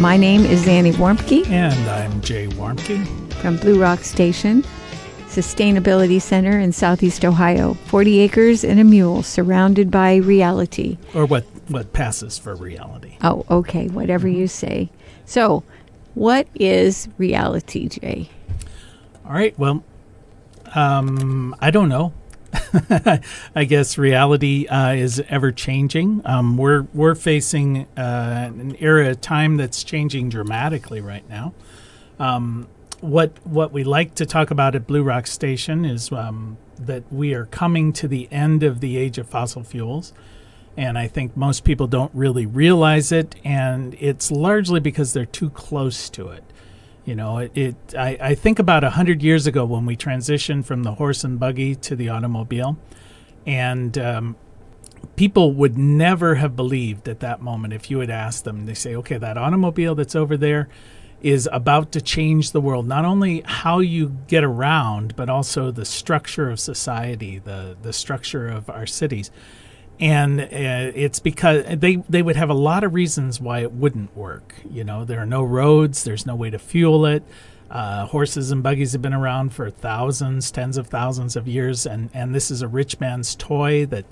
My name is Annie Warmke. And I'm Jay Warmke. From Blue Rock Station, Sustainability Center in Southeast Ohio. 40 acres and a mule surrounded by reality. Or what passes for reality. Oh, okay, whatever you say. So, what is reality, Jay? All right, well, I don't know. I guess reality is ever changing. We're facing an era of time that's changing dramatically right now. What we like to talk about at Blue Rock Station is that we are coming to the end of the age of fossil fuels. And I think most people don't really realize it, and it's largely because they're too close to it. You know, I think about 100 years ago when we transitioned from the horse and buggy to the automobile, and people would never have believed at that moment if you had asked them. They say, okay, that automobile that's over there is about to change the world, not only how you get around, but also the structure of society, the structure of our cities. And it's because they would have a lot of reasons why it wouldn't work. You know, there are no roads. There's no way to fuel it. Horses and buggies have been around for thousands, tens of thousands of years. And this is a rich man's toy that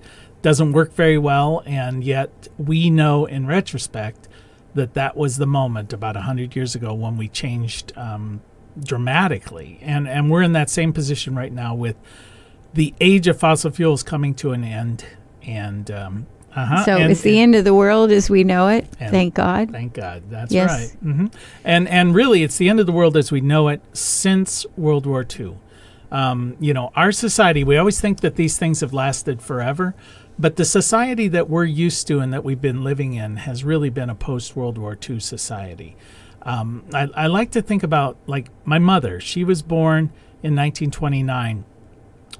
doesn't work very well. And yet we know in retrospect that was the moment about 100 years ago when we changed dramatically. And we're in that same position right now with the age of fossil fuels coming to an end. It's the end of the world as we know it. Thank God. Thank God. That's right. Mm-hmm. And really, it's the end of the world as we know it since World War II. You know, our society, we always think that these things have lasted forever, but the society that we're used to and that we've been living in has really been a post-World War II society. I like to think about, like, my mother. She was born in 1929.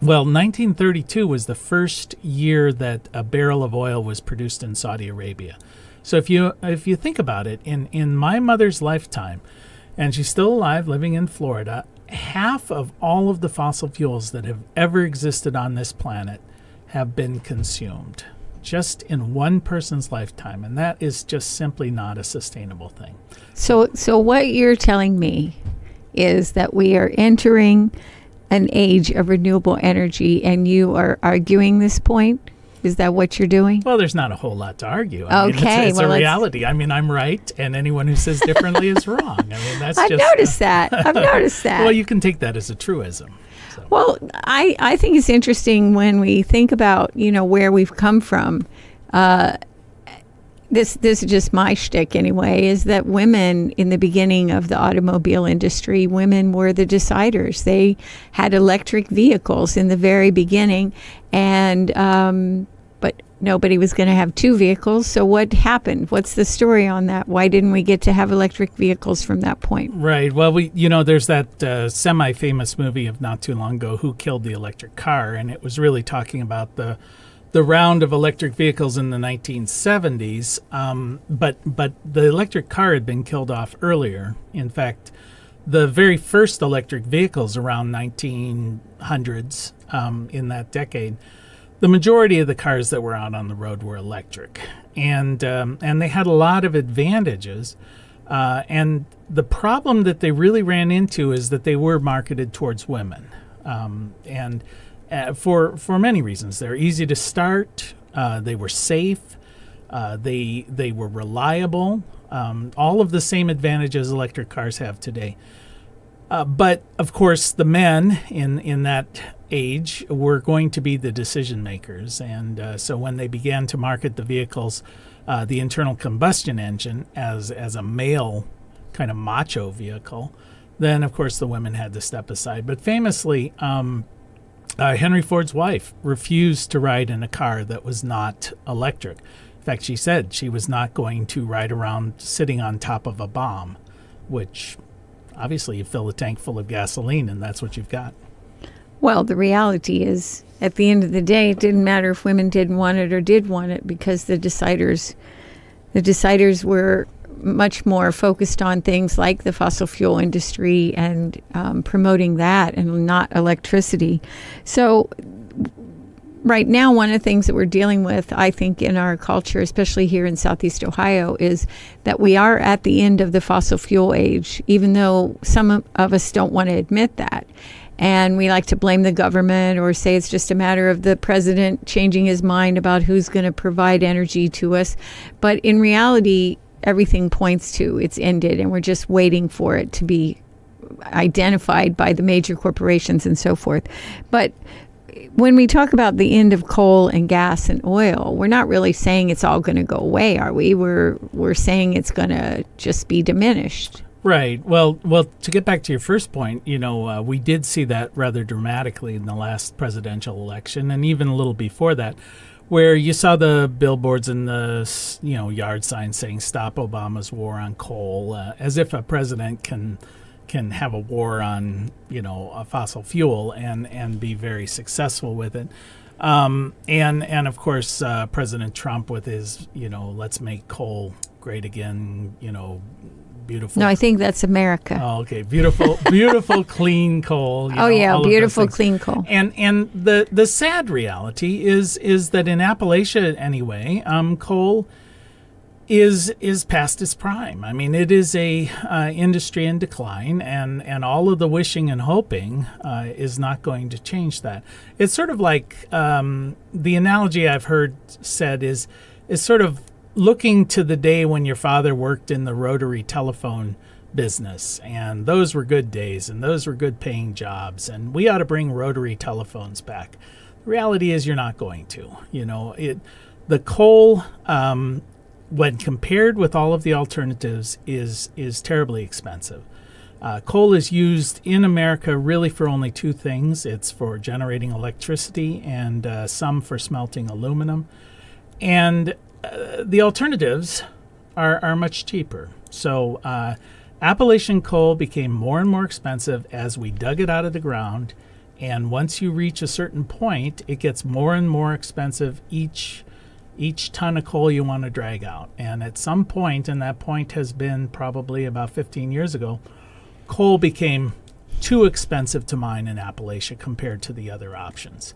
Well, 1932 was the first year that a barrel of oil was produced in Saudi Arabia. So if you think about it, in my mother's lifetime, and she's still alive living in Florida, half of all of the fossil fuels that have ever existed on this planet have been consumed just in one person's lifetime, and that is just simply not a sustainable thing. So what you're telling me is that we are entering an age of renewable energy, and you are arguing this point? Is that what you're doing? Well, there's not a whole lot to argue. I mean, it's a reality. I mean, I'm right, and anyone who says differently is wrong. I mean, that's I've noticed that. Well, you can take that as a truism. So. Well, I think it's interesting when we think about, you know, where we've come from. This is just my shtick anyway, is that women in the beginning of the automobile industry, women were the deciders. They had electric vehicles in the very beginning, and but nobody was going to have two vehicles. So what happened? What's the story on that? Why didn't we get to have electric vehicles from that point? Right. Well, there's that semi-famous movie of not too long ago, Who Killed the Electric Car? And it was really talking about the round of electric vehicles in the 1970s, but the electric car had been killed off earlier. In fact, the very first electric vehicles around 1900s in that decade, the majority of the cars that were out on the road were electric, and they had a lot of advantages. And the problem that they really ran into is that they were marketed towards women, for many reasons. They're easy to start. They were safe. They were reliable. All of the same advantages electric cars have today. But of course, the men in that age were going to be the decision makers, and so when they began to market the vehicles, the internal combustion engine as a male kind of macho vehicle, then of course the women had to step aside. But famously, Henry Ford's wife refused to ride in a car that was not electric. In fact, she said she was not going to ride around sitting on top of a bomb, which obviously you fill a tank full of gasoline and that's what you've got. Well, the reality is, at the end of the day, it didn't matter if women didn't want it or did want it, because the deciders were much more focused on things like the fossil fuel industry and promoting that, and not electricity. So right now, one of the things that we're dealing with, I think, in our culture, especially here in Southeast Ohio, is that we are at the end of the fossil fuel age, even though some of us don't want to admit that. And we like to blame the government or say it's just a matter of the president changing his mind about who's going to provide energy to us. But in reality, everything points to it's ended, and we're just waiting for it to be identified by the major corporations and so forth. But when we talk about the end of coal and gas and oil, we're not really saying it's all going to go away, are we? We're saying it's going to just be diminished. Right. Well, to get back to your first point, we did see that rather dramatically in the last presidential election, and even a little before that, where you saw the billboards and the yard signs saying "Stop Obama's war on coal," as if a president can have a war on a fossil fuel and be very successful with it. And of course President Trump with his let's make coal great again, beautiful. No, I think that's America. Oh, okay. Beautiful clean coal. Beautiful clean coal. And the sad reality is that in Appalachia anyway, coal is past its prime. I mean, it is a industry in decline, and all of the wishing and hoping is not going to change that. It's sort of like the analogy I've heard said is sort of looking to the day when your father worked in the rotary telephone business, and those were good days, and those were good paying jobs, and we ought to bring rotary telephones back. The reality is you're not going to. The coal, when compared with all of the alternatives, is terribly expensive. Coal is used in America really for only two things. It's for generating electricity and some for smelting aluminum. And the alternatives are much cheaper. So Appalachian coal became more and more expensive as we dug it out of the ground. And once you reach a certain point, it gets more and more expensive each ton of coal you want to drag out. And at some point, and that point has been probably about 15 years ago, coal became too expensive to mine in Appalachia compared to the other options.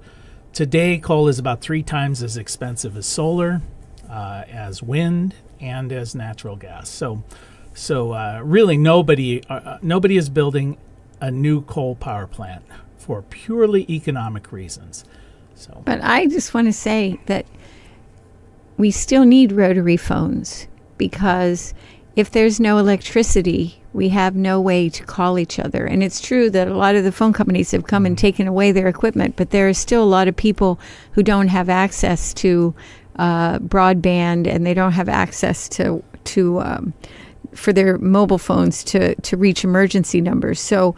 Today, coal is about 3 times as expensive as solar, as wind, and as natural gas. So really nobody is building a new coal power plant for purely economic reasons. So, but I just want to say that we still need rotary phones, because if there's no electricity, we have no way to call each other. And it's true that a lot of the phone companies have come and taken away their equipment, but there are still a lot of people who don't have access to broadband, and they don't have access to for their mobile phones to reach emergency numbers. So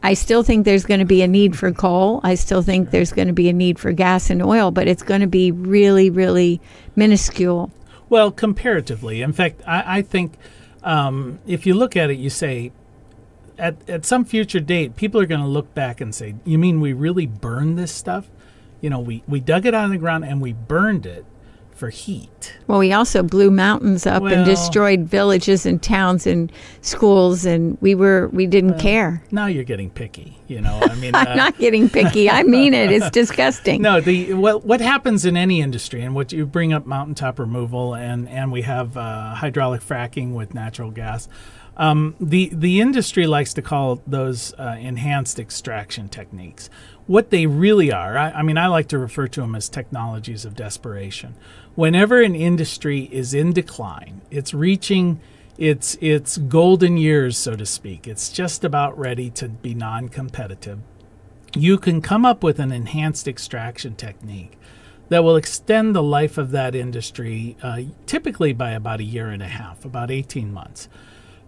I still think there's going to be a need for coal. I still think there's going to be a need for gas and oil, but it's going to be really, really minuscule. Well, comparatively. In fact, I think if you look at it, you say, at some future date, people are going to look back and say, you mean we really burned this stuff? We dug it out of the ground and we burned it for heat. Well, we also blew mountains up and destroyed villages and towns and schools, and we didn't care. Now you're getting picky, I mean, I'm not getting picky. I mean it. It's disgusting. No, what happens in any industry, and what you bring up mountaintop removal, and we have hydraulic fracking with natural gas. The industry likes to call those enhanced extraction techniques. What they really are, I mean, I like to refer to them as technologies of desperation. Whenever an industry is in decline, it's reaching its golden years, so to speak. It's just about ready to be non-competitive. You can come up with an enhanced extraction technique that will extend the life of that industry, typically by about a year and a half, about 18 months.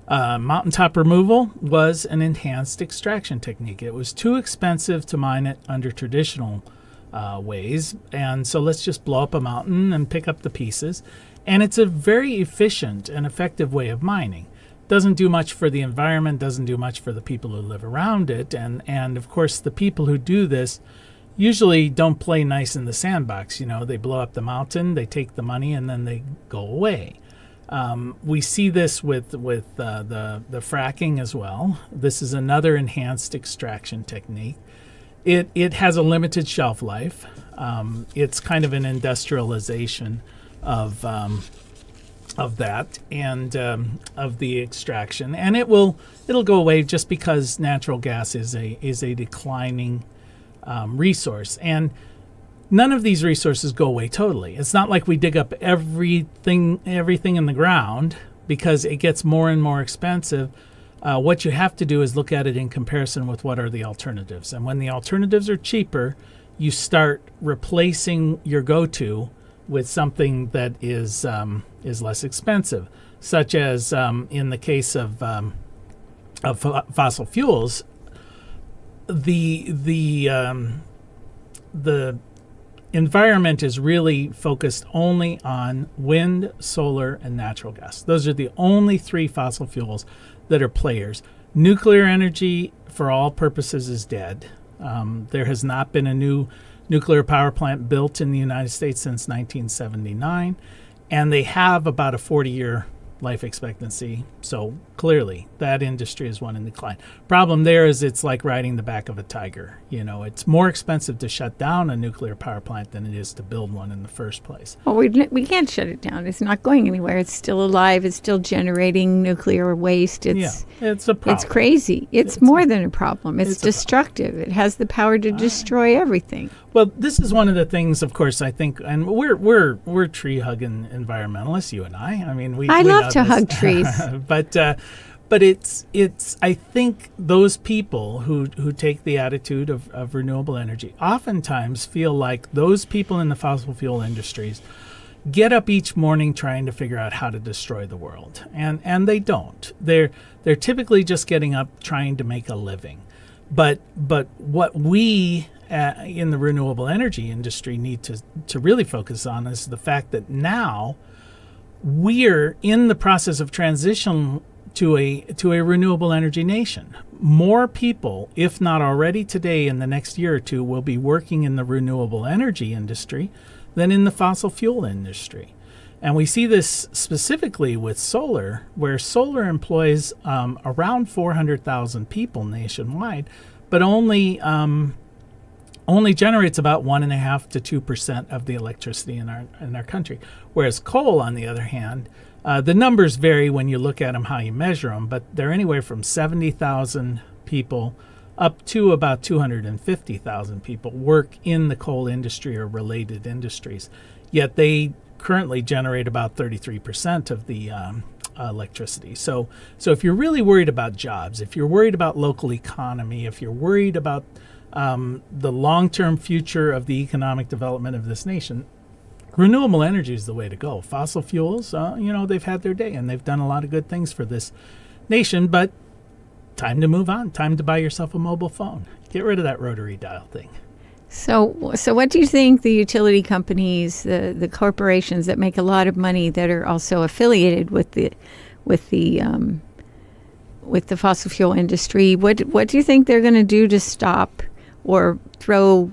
Mountaintop removal was an enhanced extraction technique. It was too expensive to mine it under traditional ways, and so let's just blow up a mountain and pick up the pieces. And it's a very efficient and effective way of mining. Doesn't do much for the environment, doesn't do much for the people who live around it, and of course the people who do this usually don't play nice in the sandbox. They blow up the mountain, they take the money, and then they go away. We see this with the fracking as well. This is another enhanced extraction technique. It has a limited shelf life. It's kind of an industrialization of that and of the extraction, and it'll go away just because natural gas is a declining resource, and none of these resources go away totally. It's not like we dig up everything in the ground because it gets more and more expensive. What you have to do is look at it in comparison with what are the alternatives, and when the alternatives are cheaper, you start replacing your go-to with something that is less expensive, such as in the case of fossil fuels. The environment is really focused only on wind, solar, and natural gas. Those are the only three fossil fuels that are players. Nuclear energy, for all purposes, is dead. There has not been a new nuclear power plant built in the United States since 1979, and they have about a 40-year life expectancy. So clearly, that industry is one in decline. Problem there is it's like riding the back of a tiger. It's more expensive to shut down a nuclear power plant than it is to build one in the first place. Well, we can't shut it down. It's not going anywhere. It's still alive. It's still generating nuclear waste. It's a problem. It's crazy. It's more than a problem. It's destructive. It has the power to destroy everything. Well, this is one of the things, of course, I think, and we're tree hugging environmentalists, you and I. I mean, I love to hug trees, but it's I think those people who take the attitude of renewable energy oftentimes feel like those people in the fossil fuel industries get up each morning trying to figure out how to destroy the world, and they don't. They're typically just getting up trying to make a living, but what we in the renewable energy industry need to really focus on is the fact that now we're in the process of transition to a renewable energy nation. More people, if not already today, in the next year or two, will be working in the renewable energy industry than in the fossil fuel industry. And we see this specifically with solar, where solar employs around 400,000 people nationwide, but only generates about 1.5% to 2% of the electricity in our country. Whereas coal, on the other hand, the numbers vary when you look at them, how you measure them, but they're anywhere from 70,000 people up to about 250,000 people work in the coal industry or related industries. Yet they currently generate about 33% of the electricity. So if you're really worried about jobs, if you're worried about local economy, if you're worried about the long-term future of the economic development of this nation, renewable energy is the way to go. Fossil fuels, they've had their day, and they've done a lot of good things for this nation, but time to move on. Time to buy yourself a mobile phone. Get rid of that rotary dial thing. So what do you think the utility companies, the corporations that make a lot of money that are also affiliated with the fossil fuel industry, what do you think they're going to do to stop or throw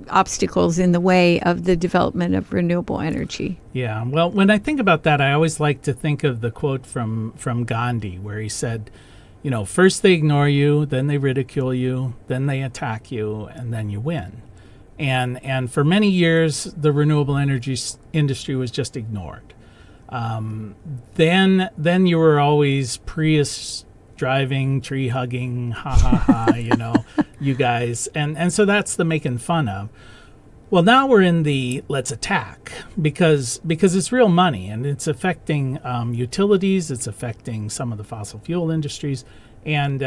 obstacles in the way of the development of renewable energy? Yeah, well, when I think about that, I always like to think of the quote from Gandhi, where he said, first they ignore you, then they ridicule you, then they attack you, and then you win. And for many years, the renewable energy industry was just ignored. Then you were always Prius driving, tree hugging, ha ha ha, you guys. And so that's the making fun of. Well, now we're in the let's attack because it's real money, and it's affecting utilities. It's affecting some of the fossil fuel industries. And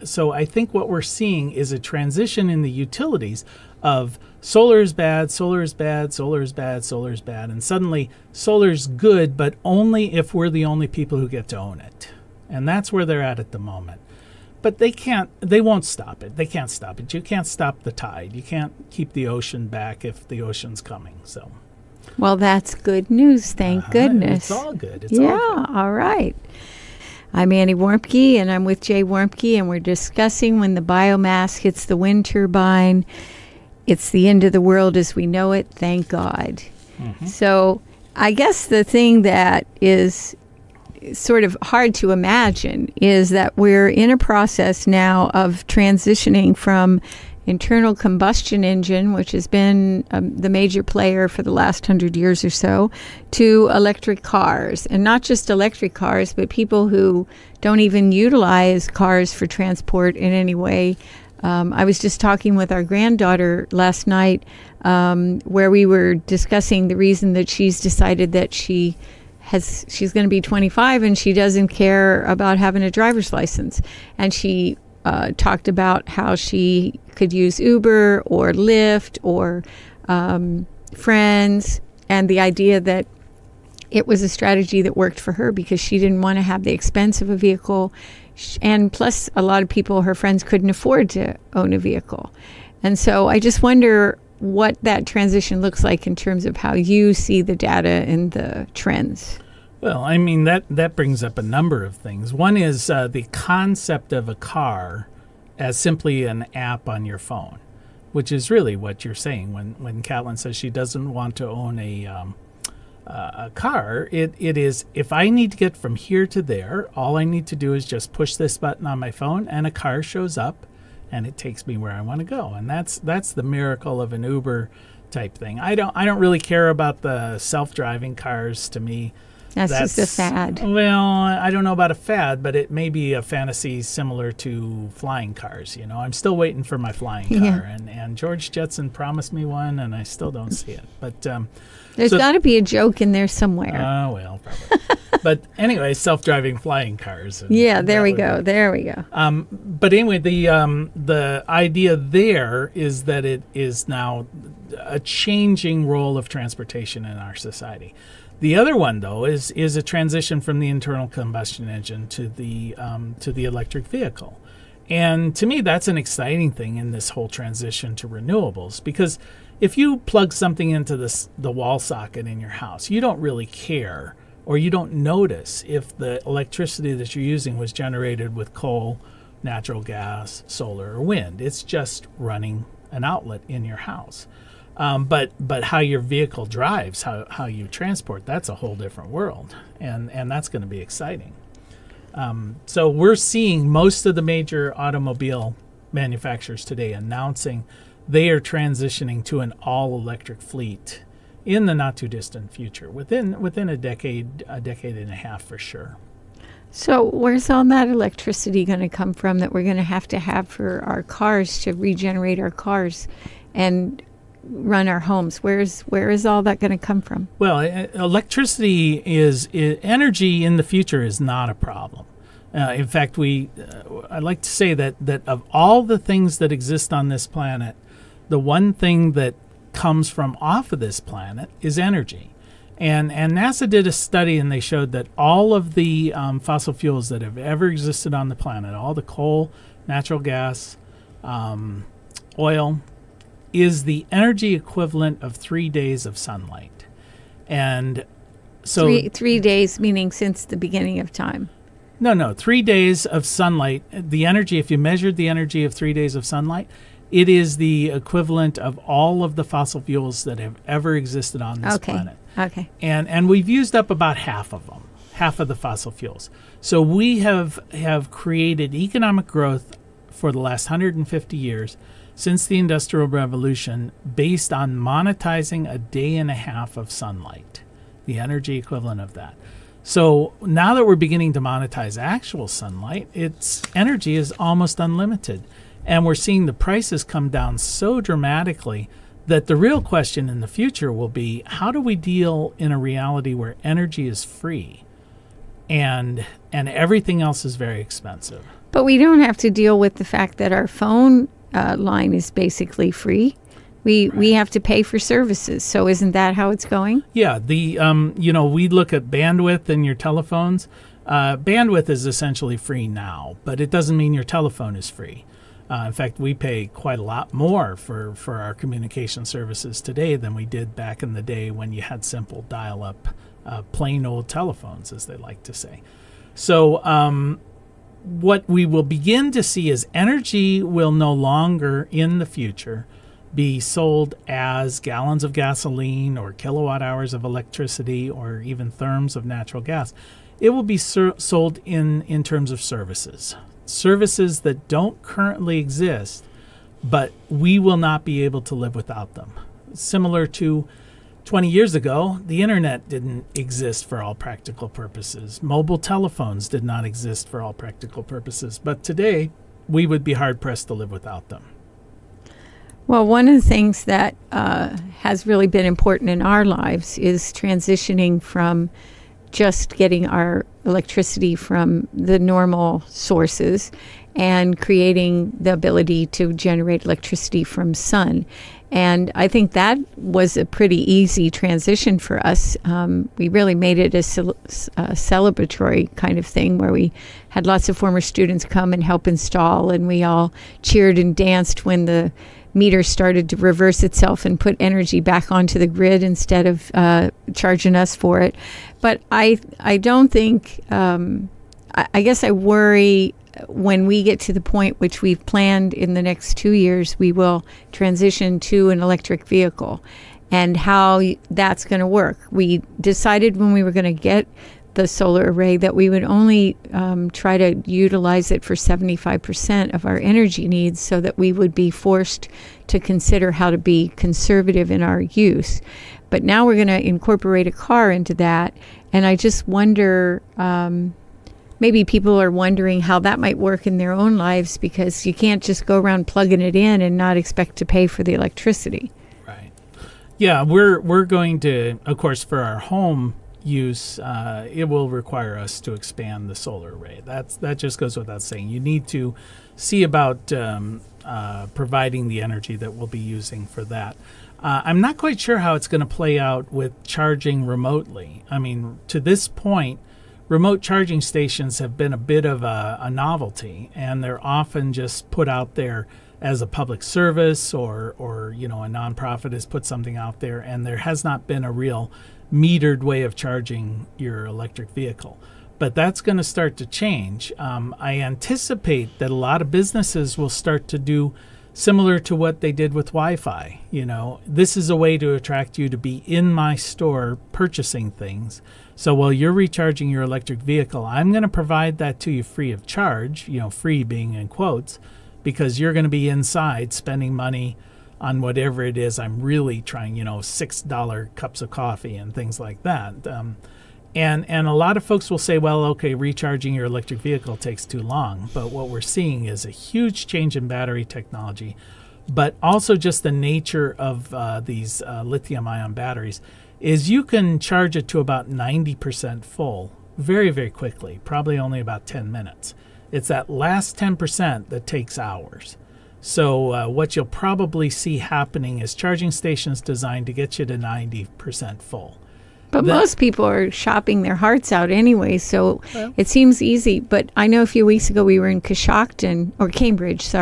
so I think what we're seeing is a transition in the utilities of solar is bad, solar is bad, solar is bad, solar is bad. And suddenly solar's good, but only if we're the only people who get to own it. And that's where they're at the moment. But they won't stop it. They can't stop it. You can't stop the tide. You can't keep the ocean back if the ocean's coming. So, well, that's good news. Thank goodness. It's all good. It's all good. All right. I'm Annie Warmke, and I'm with Jay Warmke, and we're discussing when the biomass hits the wind turbine. It's the end of the world as we know it, thank God. Mm-hmm. So I guess the thing that is sort of hard to imagine is that we're in a process now of transitioning from internal combustion engine, which has been the major player for the last 100 years or so, to electric cars. And not just electric cars, but people who don't even utilize cars for transport in any way. I was just talking with our granddaughter last night, where we were discussing the reason that she's decided that she's going to be 25 and she doesn't care about having a driver's license. And she talked about how she could use Uber or Lyft or Friends, and the idea that it was a strategy that worked for her because she didn't want to have the expense of a vehicle. And plus, a lot of people, her friends, couldn't afford to own a vehicle. And so I just wonder what that transition looks like in terms of how you see the data and the trends. Well, I mean, that brings up a number of things. One is the concept of a car as simply an app on your phone, which is really what you're saying when Catlin says she doesn't want to own a car. It is, if I need to get from here to there, all I need to do is just push this button on my phone and a car shows up and it takes me where I want to go. And that's the miracle of an Uber type thing. I don't really care about the self-driving cars. To me, that's just a fad. Well, I don't know about a fad, but it may be a fantasy similar to flying cars. You know, I'm still waiting for my flying car, and George Jetson promised me one, and I still don't see it. But there's got to be a joke in there somewhere. Well, probably. But anyway, self-driving flying cars. Yeah, there we go. There we go. But anyway, the idea there is that it is now a changing role of transportation in our society. The other one, though, is a transition from the internal combustion engine to the electric vehicle. And to me, that's an exciting thing in this whole transition to renewables, because if you plug something into the wall socket in your house, you don't really care, or you don't notice if the electricity that you're using was generated with coal, natural gas, solar, or wind. It's just running an outlet in your house. But how your vehicle drives, how you transport, that's a whole different world, and that's going to be exciting. So we're seeing most of the major automobile manufacturers today announcing they are transitioning to an all-electric fleet in the not-too-distant future, within a decade and a half for sure. So where's all that electricity going to come from that we're going to have for our cars to regenerate our cars and run our homes? Where is all that going to come from? Well, electricity energy in the future is not a problem. In fact, I like to say that of all the things that exist on this planet, the one thing that comes from off of this planet is energy. And NASA did a study, and they showed that all of the fossil fuels that have ever existed on the planet, all the coal, natural gas, oil, is the energy equivalent of 3 days of sunlight. And so 3 days, meaning since the beginning of time. No, 3 days of sunlight. The energy, if you measured the energy of 3 days of sunlight, it is the equivalent of all of the fossil fuels that have ever existed on this planet. Okay. And we've used up about half of them, half of the fossil fuels. So we have created economic growth for the last 150 years since the Industrial Revolution based on monetizing a day and a half of sunlight, the energy equivalent of that. So now that we're beginning to monetize actual sunlight, its energy is almost unlimited. And we're seeing the prices come down so dramatically that the real question in the future will be, how do we deal in a reality where energy is free and everything else is very expensive? But we don't have to deal with the fact that our phone line is basically free. We have to pay for services. So isn't that how it's going? Yeah. We look at bandwidth in your telephones. Bandwidth is essentially free now, but it doesn't mean your telephone is free. In fact, we pay quite a lot more for our communication services today than we did back in the day when you had simple dial-up, plain old telephones, as they like to say. So what we will begin to see is energy will no longer in the future be sold as gallons of gasoline or kilowatt hours of electricity or even therms of natural gas. It will be sold in terms of services that don't currently exist, but we will not be able to live without them. Similar to 20 years ago, the internet didn't exist for all practical purposes. Mobile telephones did not exist for all practical purposes. But today, we would be hard-pressed to live without them. Well, one of the things that has really been important in our lives is transitioning from just getting our electricity from the normal sources and creating the ability to generate electricity from sun. And I think that was a pretty easy transition for us. We really made it a celebratory kind of thing where we had lots of former students come and help install, and we all cheered and danced when the meter started to reverse itself and put energy back onto the grid instead of charging us for it. But I don't think, I guess I worry when we get to the point which we've planned in the next 2 years, we will transition to an electric vehicle and how that's going to work. We decided when we were going to get the solar array that we would only try to utilize it for 75% of our energy needs, so that we would be forced to consider how to be conservative in our use. But now we're going to incorporate a car into that, and I just wonder, maybe people are wondering how that might work in their own lives, because you can't just go around plugging it in and not expect to pay for the electricity. Right. Yeah, we're going to, of course, for our home use, it will require us to expand the solar array. That just goes without saying. You need to see about providing the energy that we'll be using for that. I'm not quite sure how it's going to play out with charging remotely. I mean, to this point, remote charging stations have been a bit of a novelty, and they're often just put out there as a public service, or a nonprofit has put something out there, and there has not been a real metered way of charging your electric vehicle. But that's going to start to change. I anticipate that a lot of businesses will start to do similar to what they did with Wi-Fi. This is a way to attract you to be in my store purchasing things. So while you're recharging your electric vehicle, I'm going to provide that to you free of charge, free being in quotes, because you're going to be inside spending money on whatever it is I'm really trying, $6 cups of coffee and things like that. And a lot of folks will say, well, okay, recharging your electric vehicle takes too long. But what we're seeing is a huge change in battery technology, but also just the nature of these lithium-ion batteries is you can charge it to about 90% full very, very quickly, probably only about 10 minutes. It's that last 10% that takes hours. So what you'll probably see happening is charging stations designed to get you to 90% full. But most people are shopping their hearts out anyway, so it seems easy. But I know a few weeks ago we were in Cambridge,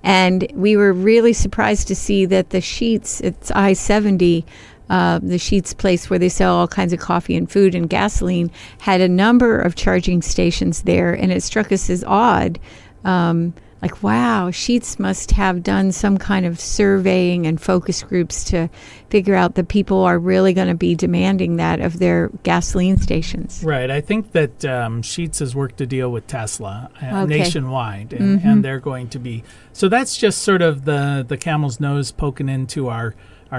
and we were really surprised to see that the Sheetz, it's I-70, the Sheetz place where they sell all kinds of coffee and food and gasoline, had a number of charging stations there, and it struck us as odd. Like, wow, Sheetz must have done some kind of surveying and focus groups to figure out that people are really going to be demanding that of their gasoline stations. Right. I think that Sheetz has worked a deal with Tesla nationwide, and they're going to be. So that's just sort of the camel's nose poking into our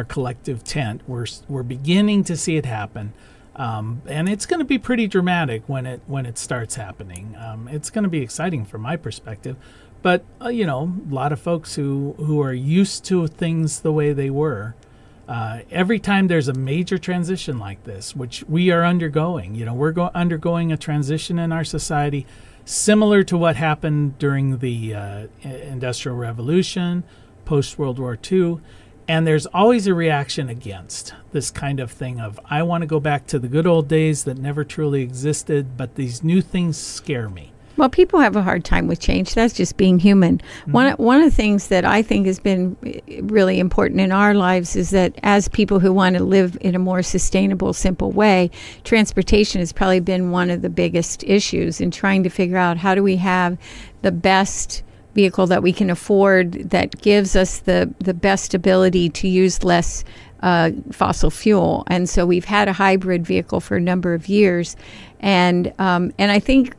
collective tent. We're beginning to see it happen. And it's going to be pretty dramatic when it starts happening. It's going to be exciting from my perspective. But, a lot of folks who are used to things the way they were, every time there's a major transition like this, which we are undergoing, we're undergoing a transition in our society similar to what happened during the Industrial Revolution, post-World War II. And there's always a reaction against this kind of thing of, I want to go back to the good old days that never truly existed, but these new things scare me. Well, people have a hard time with change. That's just being human. One of the things that I think has been really important in our lives is that as people who want to live in a more sustainable, simple way, transportation has probably been one of the biggest issues in trying to figure out how do we have the best vehicle that we can afford that gives us the best ability to use less fossil fuel. And so we've had a hybrid vehicle for a number of years. And I think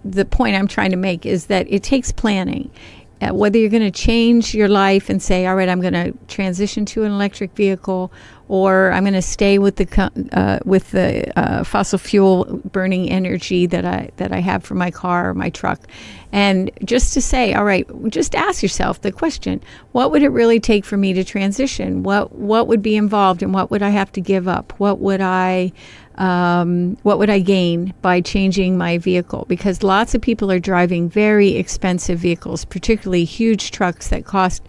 the point I'm trying to make is that it takes planning. whether you're going to change your life and say, all right, I'm going to transition to an electric vehicle, or I'm going to stay with the fossil fuel burning energy that I have for my car or my truck. And just to say, all right, just ask yourself the question, what would it really take for me to transition? What would be involved, and what would I have to give up? What would I gain by changing my vehicle? Because lots of people are driving very expensive vehicles, particularly huge trucks that cost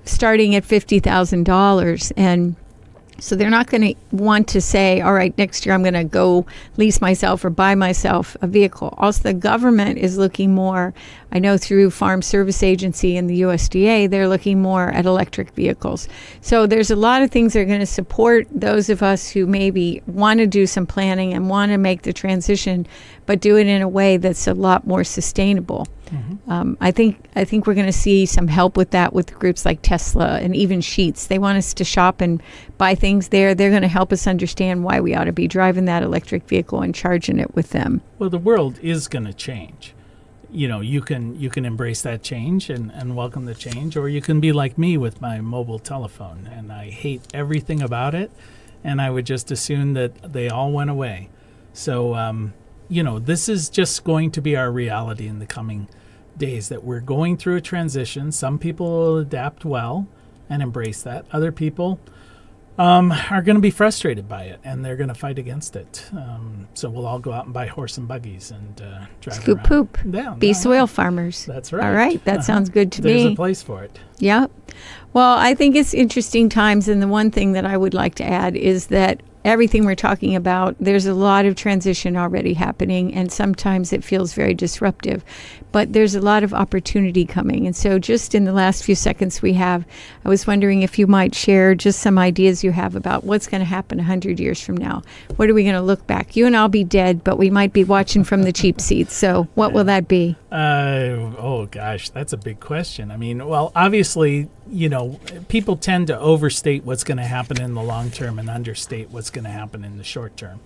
starting at $50,000. And so they're not going to want to say, all right, next year I'm going to go lease myself or buy myself a vehicle. Also, the government is looking more, I know through Farm Service Agency and the USDA, they're looking more at electric vehicles. So there's a lot of things that are going to support those of us who maybe want to do some planning and want to make the transition, but do it in a way that's a lot more sustainable. Mm-hmm. I think we're going to see some help with that with groups like Tesla and even Sheetz. They want us to shop and buy things there. They're going to help us understand why we ought to be driving that electric vehicle and charging it with them. Well, the world is going to change. You know, you can embrace that change and welcome the change, or you can be like me with my mobile telephone, and I hate everything about it, and I would just assume that they all went away. So, this is just going to be our reality in the coming days, that we're going through a transition. Some people will adapt well and embrace that. Other people are going to be frustrated by it, and they're going to fight against it. So we'll all go out and buy horse and buggies and drive Scoop around. poop. Yeah, be soil farmers. That's right. All right. That sounds good to me. There's a place for it. Yeah. Well, I think it's interesting times, and the one thing that I would like to add is that everything we're talking about, there's a lot of transition already happening, and sometimes it feels very disruptive, but there's a lot of opportunity coming. And so just in the last few seconds we have, I was wondering if you might share just some ideas you have about what's going to happen 100 years from now. What are we going to look back? You and I'll be dead, but we might be watching from the cheap seats. So what will that be? Oh gosh, that's a big question. I mean, well, obviously, people tend to overstate what's going to happen in the long term and understate what's going to happen in the short term.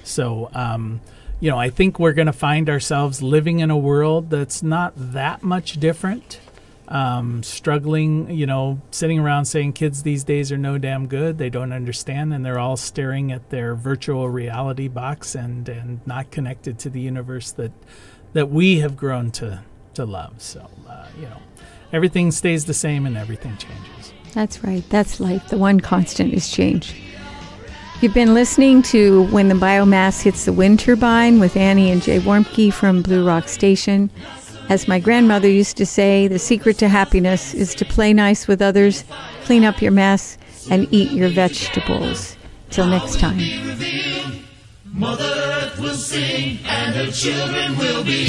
So, I think we're going to find ourselves living in a world that's not that much different. Struggling, sitting around saying kids these days are no damn good. They don't understand, and they're all staring at their virtual reality box and not connected to the universe that we have grown to love. So, everything stays the same and everything changes. That's right. That's life. The one constant is change. You've been listening to When the Biomass Hits the Wind Turbine with Annie and Jay Warmke from Blue Rock Station. As my grandmother used to say, the secret to happiness is to play nice with others, clean up your mess, and eat your vegetables. Till next time. Mother Earth will sing, and her children will be